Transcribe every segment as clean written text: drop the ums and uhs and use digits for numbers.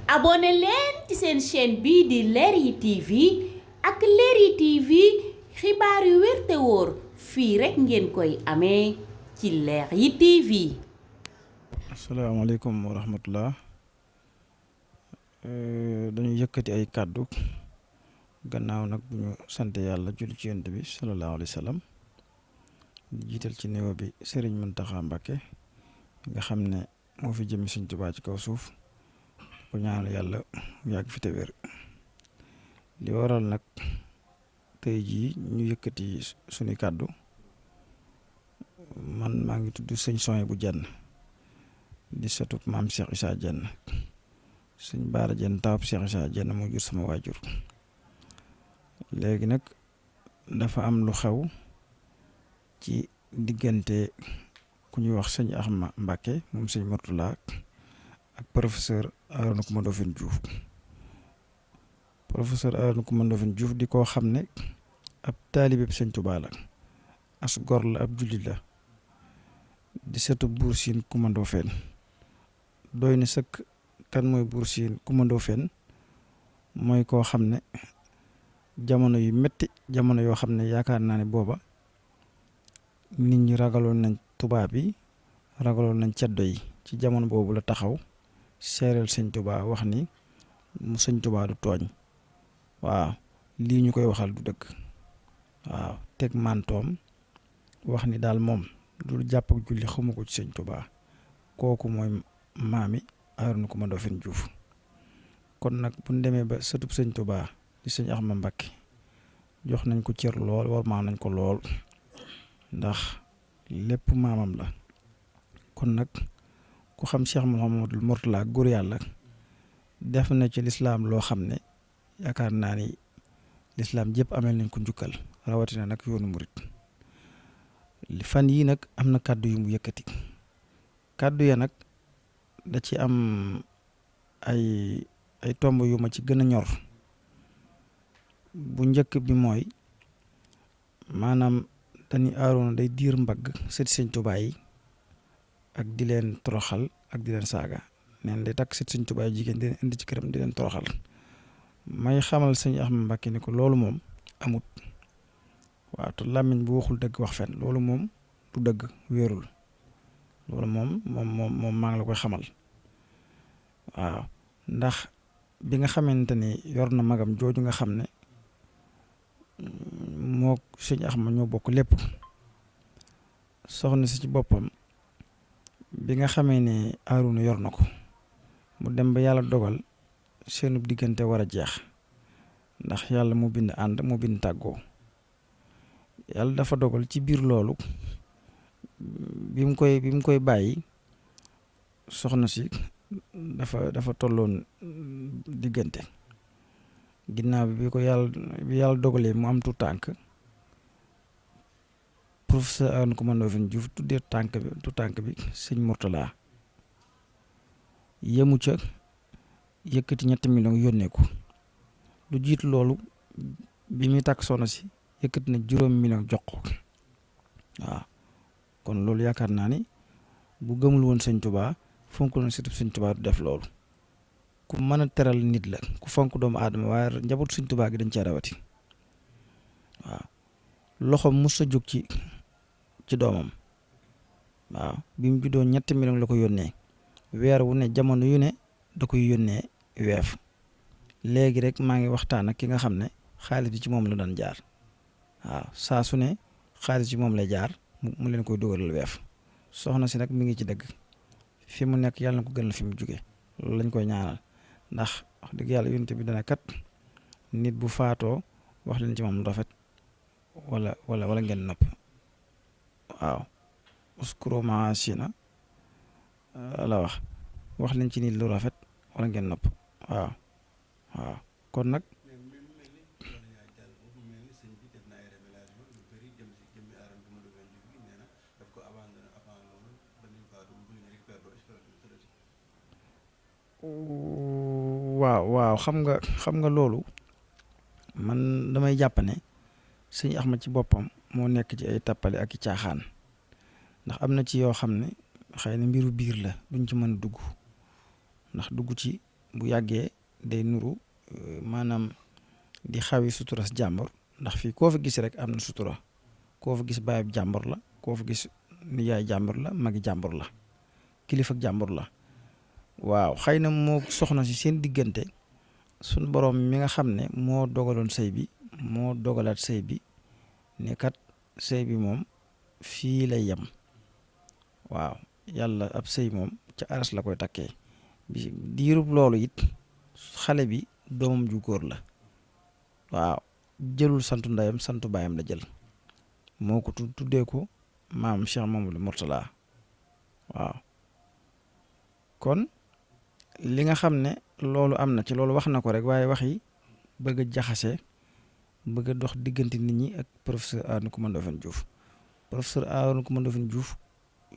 abonné leen ci seen chaîne bii di Lergui TV ak Lergui TV xibaar yu wér te wóor fii rekk ngeen koy amee ci Lergui TV. asalaamaaleykum wa rahmatullah. dañu yëkkati ay kàddu gannaaw nag bu ñu sant yàlla julli ci yonent bi sallallahu alayhi wa sallam jiital ci néew bi Serigne Mountakha Mbacké nga xam ne moo fi jëmi Sëriñ Tuubaa ci kaw suuf ko ñaanal yàlla mu yàgg fi te wér. li waral nag tey jii ñu yëkkati suñu kàddu man maa ngi tudd sëñ Souhaïbou Diène di satub maam Cheikh Issa Diène sëñ Baara Diène tawab Cheikh Issa Diène moo jur sama waajur. léegi nag dafa am lu xew ci diggante ku ñuy wax sëñ Axma Mbacké moom sëñ Mourtala ak professeur Arouna Coumba Ndoffène Diouf. professeur Arouna Coumba Ndoffène Diouf di koo xam ne ab taalibe sëñ Tuubaa la, as gor la, ab jullit la, di setu Buur Siin Coumba Ndoffène. doy na sëkk kan mooy Buur Siin Coumba Ndoffène mooy koo xam ne jamono yu metti jamono yoo xam ne yaakaar naa ne booba nit ñi ragaloon nañ tubaab yi, ragaloon nañ ceddo yi. ci jamono boobu la taxaw seereel sëñ Tuubaa wax ni mu sëñ Tuubaa du tooñ, waaw lii ñu koy waxal du dëgg, waaw teg mantoom wax ni daal moom du jàpp ak julli xamu ko ci sëñ Tuubaa. kooku mooy maami Arouna Coumba Ndoffène Diouf. kon nag bu ñu demee ba sëtub sëñ Tuubaa di sëñ Axma Mbacké jox nañ ko cër lool, war maam nañ ko lool, ndax lépp maamam la. kon nag ku xam Cheikh Mouhamadul Mourtala góor yàlla def na ci lislaam loo xam ne yaakaar naa ni lislaam jépp amel nañ ko njukkal, rawatina nag yoonu murit. fan yii nag am na kàddu yu mu yëkkati. kàddu ya nag da ci am ay tomb yu ma ci gën a ñor. bu njëkk bi mooy maanaam dañuy Arouna day diir mbagg sëti sëñ Tuubaa yi ak di leen toroxal ak di leen saaga. neen day takk sëti sëñ Tuubaa yi jigéen di leen indi ci këram di leen toroxal. may xamal sëñ Axma Mbacké ni ko loolu moom amut. waaw te làmmiñ bu waxul dëgg wax fen loolu moom du dëgg, wéerul. loolu moom maa ngi la koy xamal. waaw ndax bi nga xamante ni yor na magam jooju nga xam ne moo sëñ Axma ñoo bokk lépp, soxna si ci boppam bi nga xamee ne Arouna yor na ko mu dem ba yàlla dogal seenub diggante war a jeex, ndax yàlla mu bind ànd mu bind tàggoo. yàlla dafa dogal ci biir loolu bi mu koy bàyyi soxna si dafa tolloon diggante. ginnaaw bi yàlla dogalee mu am tu tànk, professeur Arouna Coumba Ndoffène Diouf tuddee tu tànk bi sëñ Mourtala. yemu ca yëkkati 3 millions yónnee ko. lu jiitu loolu bi muy takk soxna si yëkkati na 5 millions jox ko. waaw kon loolu yaakaar naa ni bu gëmul woon sëñ Tuubaa fonk na surtout sëñ Tuubaa du def loolu. ku mën a teral nit la, ku fonk doomu aadama, waaye njabootu sëñ Tuubaa gi dañ cee rawati. waaw loxo mus sa jóg ci doomam. waaw bi mu juddoo 3 millions la ko yónnee. weer wu ne jamono yu ne da koy yónnee weef. léegi rek maa ngi waxtaan ak ki nga xam ne xaalis bi ci moom la doon jaar. waaw saa su ne xaalis ci moom lay jaar mu leen koy dugalal weef. soxna si nag mi ngi ci dëgg, fi mu nekk yàlla na ko gënal fi mu jóge. loolu lañ koy ñaanal, ndax wax dëgg yàlla yonent bi dana kat nit bu faatoo wax leen ci moom rafet wala ngeen nopp. waaw uskuru maasina la wax leen ci nit lu rafet wala ngeen nopp. waaw kon nag waaw xam nga loolu man damay jàpp ne sëñ Axma ci boppam moo nekk ci ay tappale ak i caaxaan, ndax am na ci yoo xam ne xëy na mbiru biir la duñ ci mën a dugg, ndax dugg ci bu yàggee day nuru maanaam di xawi suturas jàmbur ndax fii koo fi gis rek am na sutura koo fi gis baayab jàmbur la koo fi gis nijaay jàmbur la magi jàmbur la kilifa jàmbur la waaw xëy na moo soxna si seen diggante suñ borom mi nga xam ne moo dogaloon sëy bi moo dogalaat sëy bi ne kat sëy bi moom fii lay yem waaw yàlla ab sëy moom ca aras la koy takkee bi diirub loolu it xale bi doomam ju góor la waaw jëlul santu ndeyam santu baayam la jël moo ko tuddee ko maam Cheikh Mamadou Mourtala waaw kon li nga xam ne loolu am na ci loolu wax na ko rek waaye wax yi bëgg a jaxase bëgg a dox diggante nit ñi ak professeur Arouna Coumba Ndoffène Diouf professeur Arouna Coumba Ndoffène Diouf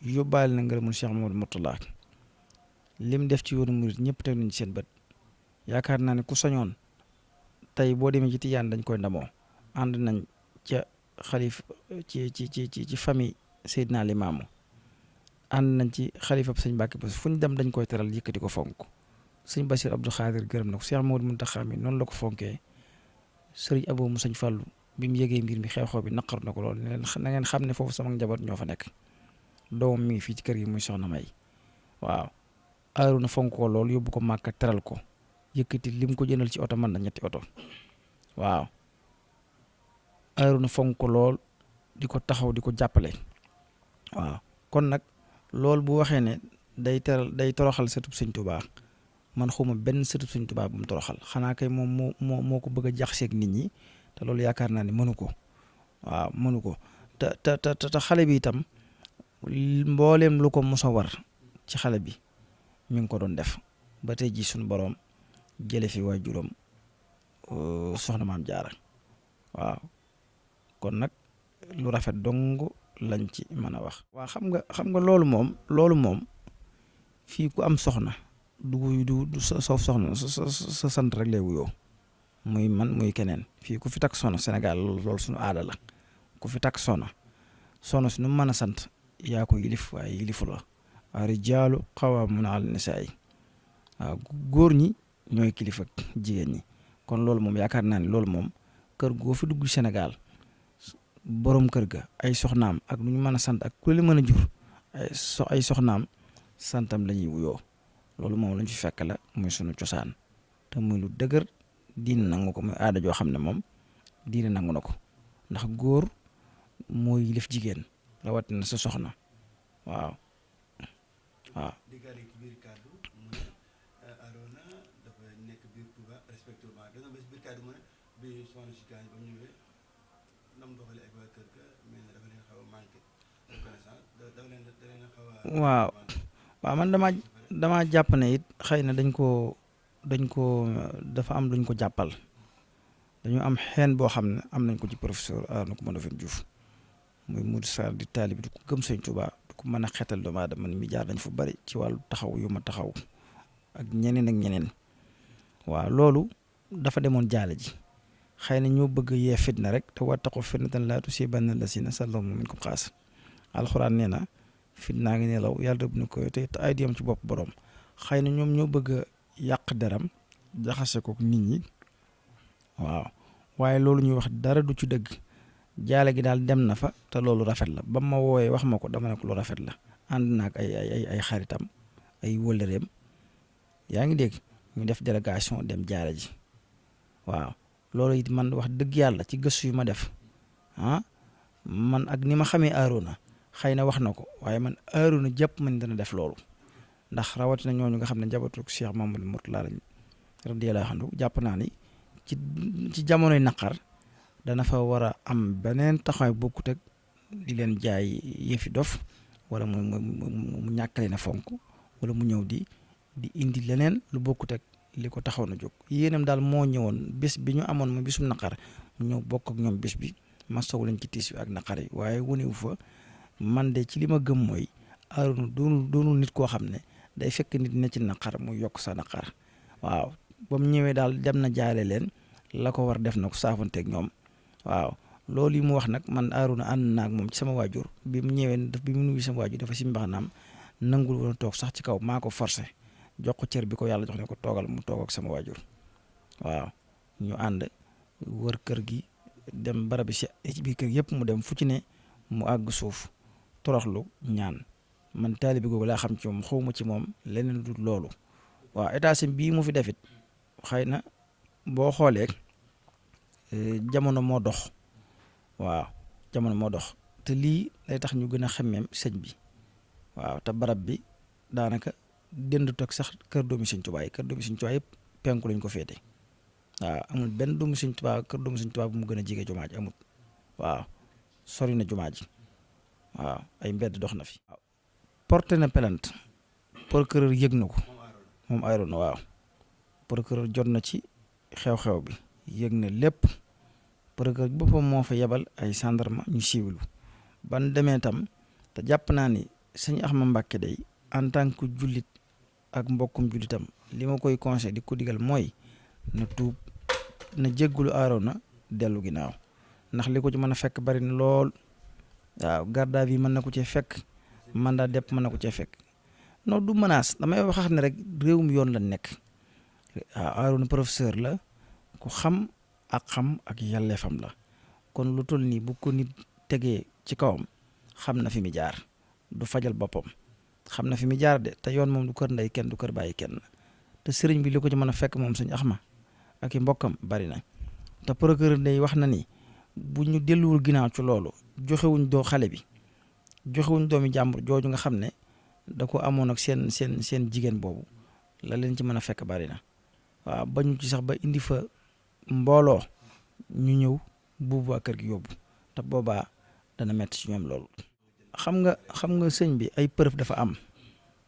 yóbbaale na ngërëmul Cheikh Mamadou Mourtala lim def ci yoonu murit ñëpp teg nañ ci seen bët yaakaar naa ne ku soñoon tey boo demee ci Tijaan dañ koy ndamoo ànd nañ ca xalif ci famille Seydina Limaamu ànd nañ ci xalifab sëñ Mbàkke Bousso fu ñu dem dañ koy teral yëkkati ko fonk sëñ Bassir Abdou Khadir gërëm na ko Cheikh Mamadou Mountakha mi noonu la ko fonkee sëriñ Abou mu sëñ Fàllu bi mu yëgee mbir mi xew-xew bi naqar na ko lool na ngeen xam ne foofu sama njaboot ñoo fa nekk doomam mi ngi fii ci kër gi muy soxna May waaw Arouna fonk ko lool yóbbu ko Màkka teral ko yëkkati lim ko jëndal ci oto mën na 2 oto waaw Arouna fonk ko lool di ko taxaw di ko jàppale waaw kon nag loolu bu waxee ne day toroxal sëtub sëñ Tuubaa man xuma benn sëtub sëñ Tuubaa bu mu toroxal xanaa kay moom moo ko bëgg a jaxaseeg nit ñi te loolu yaakaar naa ne mënu ko waaw mënu ko te xale bi itam mbooleem lu ko mos a war ci xale bi mi ngi ko doon def ba tey ji suñu boroom jële fi waajuram soxna maam Jaara waaw kon nag lu rafet dong lañ ci mën a wax. waaw xam nga loolu moom fii ku am soxna du sa soxna sa sant rek lay wuyoo muy man muy keneen fii ku fi takk soxna Sénégal loolu suñu aada la ku fi takk soxna su nu mën a sant yaa ko yilif waaye yilifu la rijaalu qawwaamuuna ala nisaa waaw góor ñi ñooy kilifa jigéen ñi kon loolu moom yaakaar naa ne loolu moom kër goo fi dugg Sénégal borom kër ga ay soxnaam ak nu ñu mën a sant ak ku li mën a jur ay soxnaam santam la ñuy wuyoo loolu moom lañ fi fekk la muy sunu cosaan te muy lu dëgër diine nangu ko muy aada joo xam ne moom diine nangu na ko ndax góor mooy yilif jigéen rawatina sa soxna waaw. waaw man dama jàpp ne it xëy na dañ ko dafa am luñ ko jàppal dañu am xeen boo xam ne am nañ ko ci professeur Arouna Coumba Ndoffène Diouf muy Modou Sarr di taalibi du ko gëm Sëñ Tuubaa du ko mën a xeetal doomu aadama mi jaar nañ fu bari ci wàllu taxaw yu ma taxaw ak ñeneen waaw loolu dafa demoon jaale ji xëy na ñoo bëgg yee fitna rek te wattaqu fitnatan laa tusiibanna llaziina zalamu minkum xaassa alxuraan nee na fitnaa ngi nelaw yàlla rëbb na ko te ay diyam ci bopp borom xëy na ñoom ñoo bëgg a yàq deram jaxase ko nit ñi waaw waaye loolu ñuy wax dara du ci dëgg jaale gi daal dem na fa te loolu rafet la ba ma wooyee wax ma ko dama ne ko lu rafet la ànd naag ay xaritam ay wëllëreem yaa ngi dégg ñu def délégation dem jaale ji waaw loolu it man wax dëgg yàlla ci gëstu yu ma def man ak ni ma xamee Arouna xëy na wax na ko waaye man Arouna jàpp man dana def loolu ndax rawatina ñooñu nga xam ne njabootu Cheikh Mamadou Mourtala lañ radiyallahu anhu jàpp naa ni ci jamonoy naqar dana fa war a am beneen taxawaay bokkut ak di leen jaay yëfi dof wala mu ñàkkale na fonk wala mu ñëw di indi leneen lu bokkut ak li ko taxaw na jóg yéenam daal moo ñëwoon bés bi ñu amoon ma bisum naqar mu ñëw bokk ak ñoom bés bi ma soog lañ ci tiis bi ak naqar yi waaye wunewu fa man de ci li ma gëm mooy Arouna doonul nit koo xam ne day fekk nit ne ci naqar mu yokk sa naqar waaw ba mu ñëwee daal dem na jaale leen la ko war def na ko saafanteeg ñoom waaw loolu yi mu wax nag man Arouna ànd naag moom ci sama waajur bi mu ñëwee bi mu nuyu sama waajur dafa si mbaxanaam nangul woon toog sax ci kaw maa ko forcé jox ko cër bi ko yàlla jox ne ko toogal mu toog ak sama waajur waaw ñu ànd wër kër gi dem barabi ci biir kër yëpp mu dem fu ci ne mu àgg suuf toroxlu ñaan man taalibi googu laa xam ci moom xawma ci moom leneen du loolu waaw état bii mu fi defit xëy na boo xoolee jamono moo dox waaw jamono moo dox te lii day tax ñu gën a xemmeem sëñ bi waaw te barab bi daanaka dendut ak sax kër doomi sëñ Tuubaa yi kër doomi sëñ Tuubaa yëpp penku lañ ko féete waaw amul benn doomu sëñ Tuubaa kër doomu sëñ Tuubaa bu mu gën a jege jumaa ji amul waaw sori na jumaa ji waaw ay mbedd dox na fi. porté na plainte procureur yëg na ko moom Arouna waaw procureur jot na ci xew-xew bi yëg na lépp procureur bi boppam moo fa yebal ay gendarme ñu siiwlu ban demee tam te jàpp naa ni sëñ Axma Mbàkke day en tant que jullit ak mbokkum jullitam li ma koy conseil di ko digal mooy na tuub na jéggulu Arouna dellu ginnaaw ndax li ko ci mën a fekk bari na lool waaw garde à vue mën na ko cee fekk mandat de dépôt mën na ko cee fekk non du menace damay wax xam ne rek réewum yoon la nekk waaw Arouna professeur la ku xam ak yelleefam la kon lu toll nii bu ko nit tegee ci kawam xam na fi mu jaar du fajal boppam xam na fi mu jaar de te yoon moom du kër ndey kenn du kër bàyyi kenn te sëriñ bi li ko ci mën a fekk moom sëñ Axma ak i mbokkam bari na te procureur day wax na ni bu ñu delluwul ginnaaw ci loolu joxewuñ doo xale bi joxewuñ doomi jàmbur jooju nga xam ne da ko amoon ak seen jigéen boobu la leen ci mën a fekk bari na waaw bañu ci sax ba indi fa mbooloo ñu ñëw buubu waa kër gi yóbbu te boobaa dana metti ci ñoom loolu. xam nga sëñ bi ay preuve dafa am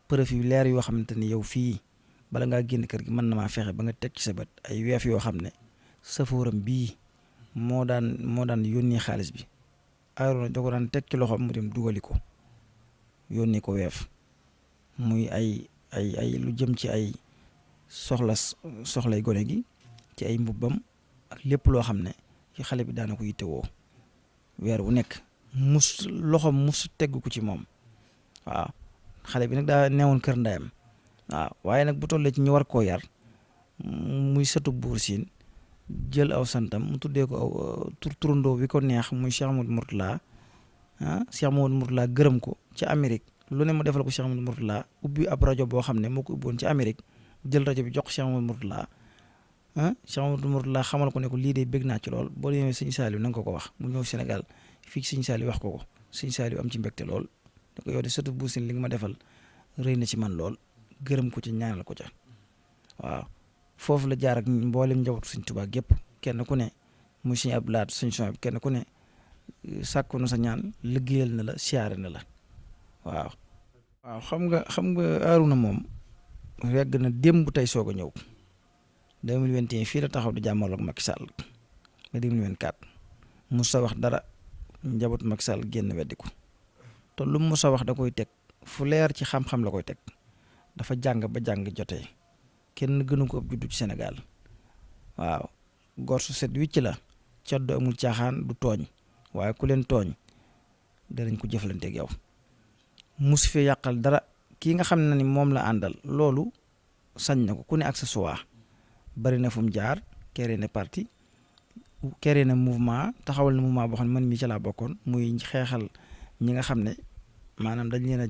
preuve yu leer yoo xamante ni yow fii bala ngaa génn kër gi mën na maa fexe ba nga teg ci sa bët ay weef yoo xam ne safooram bii moo daan yónnee xaalis bi Arouna da ko daan teg ci loxoom mu dem dugali ko yónnee ko weef muy ay lu jëm ci ay soxlay gone gi ci ay mbubbam ak lépp loo xam ne ci xale bi daana ko yittewoo weer wu nekk loxoom mus tegg ko ci moom waaw xale bi nag daa neewoon kër ndeyam waaw waaye nag bu tollee ci ñu war koo yar muy sëtu buur siin jël aw santam mu tuddee ko aw turandoo bi ko neex muy Cheikh Amadou Mourtala Cheikh Amadou Mourtala gërëm ko ci Amérique lu ne mu defal ko Cheikh Amadou Mourtala ubbi ab rajo boo xam ne moo ko ubboon ci Amérique jël rajo bi jox Cheikh Amadou Mourtala Cheikh Amadou Mourtala xamal ko ne ko lii de bëgg naa ci lool boo demee sëñ Saliou na nga ko wax mu ñëw Sénégal fii ci sëñ Saliou wax ko sëñ Saliou am ci mbégte lool da ko yow de sëtu buur siin li nga ma defal rëy na ci man lool gërëm ko ci ñaanal ko ca waaw foofu la jaar ak mboolem njabootu sëñ Tuubaa gépp kenn ku ne muy sëñ Abdou Lahad sëñ Sohaybu kenn ku ne sàkku na sa ñaan liggéeyal na la siyaare na la waaw. waaw xam nga Arouna moom yegg na démb tey soog a ñëw 2021 fii la taxaw di jàmmarloo ak Macky Sall ba 2024 musa wax dara njabootu Macky Sall génn weddi ko te lu musa wax da koy teg fu leer ci xam-xam la koy teg dafa jàng ba jàng jotee. kenn gënu ko ëpp juddu ci Sénégal waaw gor su set wicc la coddu amul caaxaan du tooñ waaye ku leen tooñ danañ ko jëflanteeg yow musu fi yàqal dara kii nga xam ne ni moom la àndal loolu sañ na ko ku ne ak sa choix bari na fu mu jaar créé na parti créé na mouvement taxawal na mouvement boo xam ne man mii ca laa bokkoon muy xeexal ñi nga xam ne maanaam dañ leen a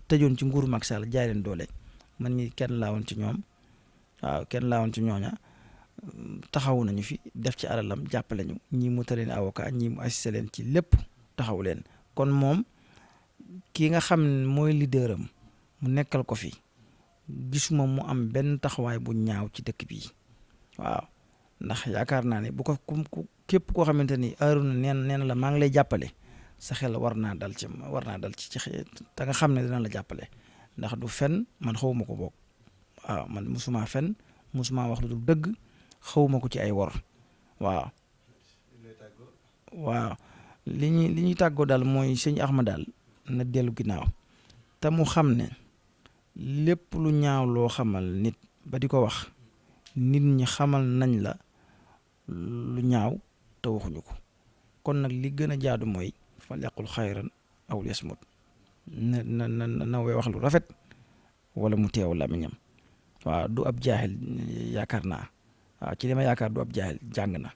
tëjoon ci nguuru Macky Sall jaay leen doole man mii kenn laa woon ci ñoom. waaw kenn laawoon ci ñooña taxawu nañu fi def ci alalam jàppale ñu ñii mu tëleen avocat ñii mu assisté leen ci lépp taxawu leen kon moom kii nga xam ne mooy leader am mu nekkal ko fi gisuma mu am benn taxawaay bu ñaaw ci dëkk bi waaw ndax yaakaar naa ne bu ko képp koo xamante ni Arouna nee na la maa ngi lay jàppale sa xel war naa dal ci te nga xam ne dina la jàppale ndax du fen man xawuma ko bokk. waaw man musuma fen musuma wax lu dul dëgg xawma ko ci ay wor waaw li ñuy tàggoo daal mooy sëñ Axma daal na dellu ginnaaw te mu xam ne lépp lu ñaaw loo xamal nit ba di ko wax nit ñi xamal nañ la lu ñaaw te waxuñu ko kon nag li gën a jaadu mooy fal yaqul xayran aw liyasmut na way wax lu rafet wala mu teew làmmiñam waaw du ab jaahil yaakaar naa waaw ci li ma yaakaar du ab jaahil jàng na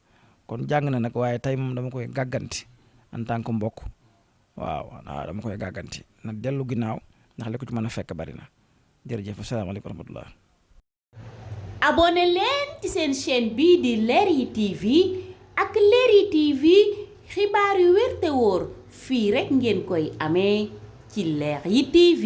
kon jàng na nag waaye tey moom dama koy gàgganti en tant que mbokk waaw dama koy gàgganti na dellu ginnaaw ndax li ko ci mën a fekk bari na jërëjëf asalaamaaleykum wa rahmatullah. abonné leen ci seen chaîne bii di Leral TV ak Leral TV xibaar yu wér te wóor fii rekk ngeen koy amee ci Leral TV.